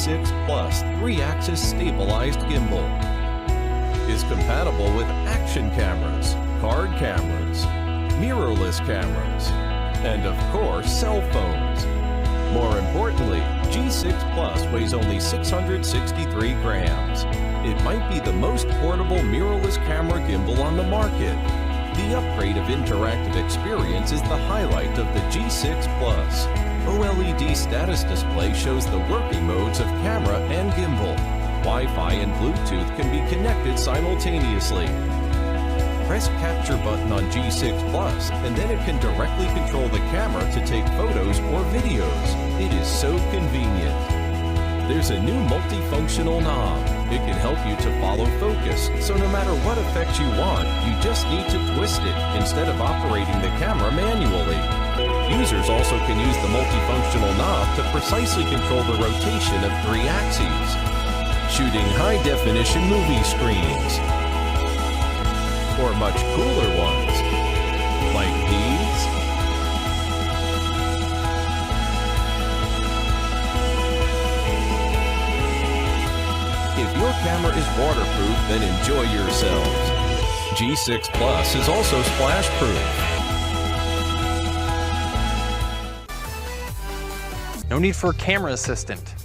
G6 Plus 3-axis stabilized gimbal. Is compatible with action cameras, card cameras, mirrorless cameras, and of course cell phones. More importantly, G6 Plus weighs only 663 grams. It might be the most portable mirrorless camera gimbal on the market. The upgrade of interactive experience is the highlight of the G6 Plus. OLED status display shows the working modes of camera and gimbal. Wi-Fi and Bluetooth can be connected simultaneously. Press capture button on G6 Plus and then it can directly control the camera to take photos or videos. It is so convenient. There's a new multifunctional knob. It can help you to follow focus, so no matter what effects you want, you just need to twist it instead of operating the camera manually. Users also can use the multifunctional knob to precisely control the rotation of 3 axes, shooting high-definition movie screens, or much cooler ones, like these. If your camera is waterproof, then enjoy yourselves. G6 Plus is also splash-proof. No need for a camera assistant.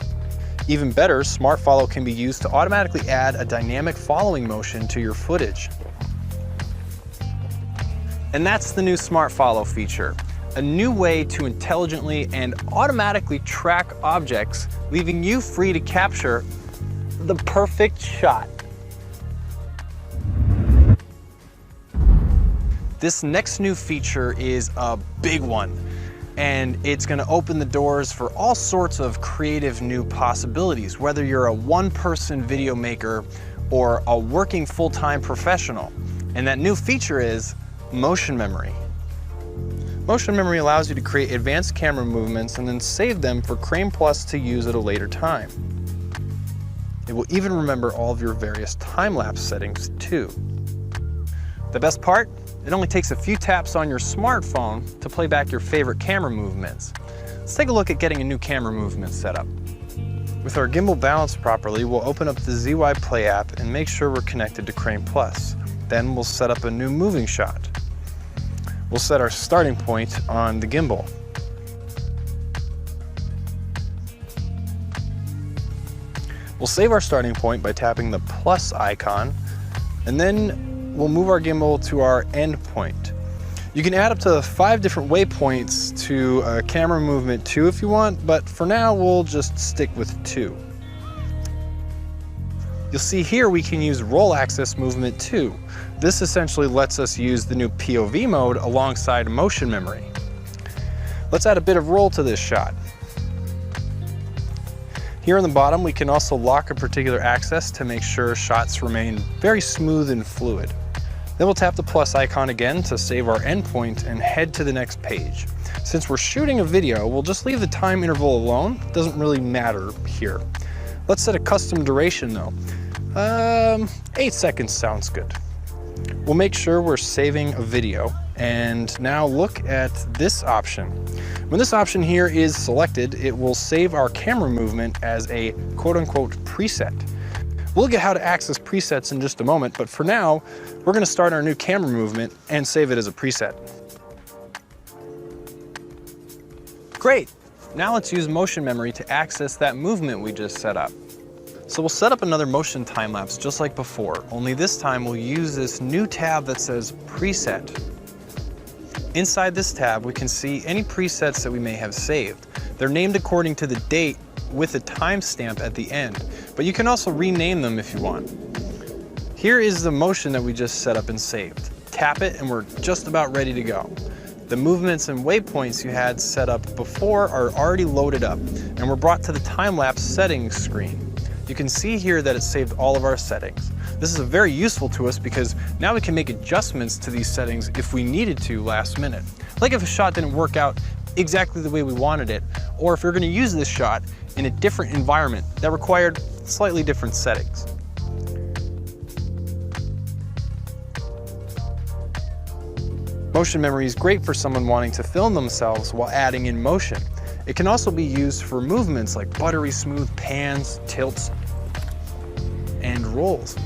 Even better, Smart Follow can be used to automatically add a dynamic following motion to your footage. And that's the new Smart Follow feature, a new way to intelligently and automatically track objects, leaving you free to capture the perfect shot. This next new feature is a big one, and it's going to open the doors for all sorts of creative new possibilities, whether you're a one-person video maker or a working full-time professional. And that new feature is motion memory. Motion memory allows you to create advanced camera movements and then save them for Crane Plus to use at a later time. It will even remember all of your various time-lapse settings too. The best part? It only takes a few taps on your smartphone to play back your favorite camera movements. Let's take a look at getting a new camera movement set up. With our gimbal balanced properly, we'll open up the ZY Play app and make sure we're connected to Crane Plus. Then we'll set up a new moving shot. We'll set our starting point on the gimbal. We'll save our starting point by tapping the plus icon, and then we'll move our gimbal to our end point. You can add up to 5 different waypoints to a camera movement 2 if you want, but for now we'll just stick with 2. You'll see here we can use roll axis movement 2. This essentially lets us use the new POV mode alongside motion memory. Let's add a bit of roll to this shot. Here on the bottom, we can also lock a particular axis to make sure shots remain very smooth and fluid. Then we'll tap the plus icon again to save our endpoint and head to the next page. Since we're shooting a video, we'll just leave the time interval alone. It doesn't really matter here. Let's set a custom duration though. 8 seconds sounds good. We'll make sure we're saving a video, and now look at this option. When this option here is selected, it will save our camera movement as a quote-unquote preset. We'll look at how to access presets in just a moment, but for now, we're going to start our new camera movement and save it as a preset. Great! Now let's use motion memory to access that movement we just set up. So we'll set up another motion time-lapse just like before, only this time we'll use this new tab that says Preset. Inside this tab, we can see any presets that we may have saved. They're named according to the date with a timestamp at the end, but you can also rename them if you want. Here is the motion that we just set up and saved. Tap it and we're just about ready to go. The movements and waypoints you had set up before are already loaded up, and we're brought to the time-lapse settings screen. You can see here that it saved all of our settings. This is very useful to us because now we can make adjustments to these settings if we needed to last minute. Like if a shot didn't work out exactly the way we wanted it, or if we're going to use this shot in a different environment that required slightly different settings. Motion memory is great for someone wanting to film themselves while adding in motion. It can also be used for movements like buttery smooth pans, tilts, and rolls.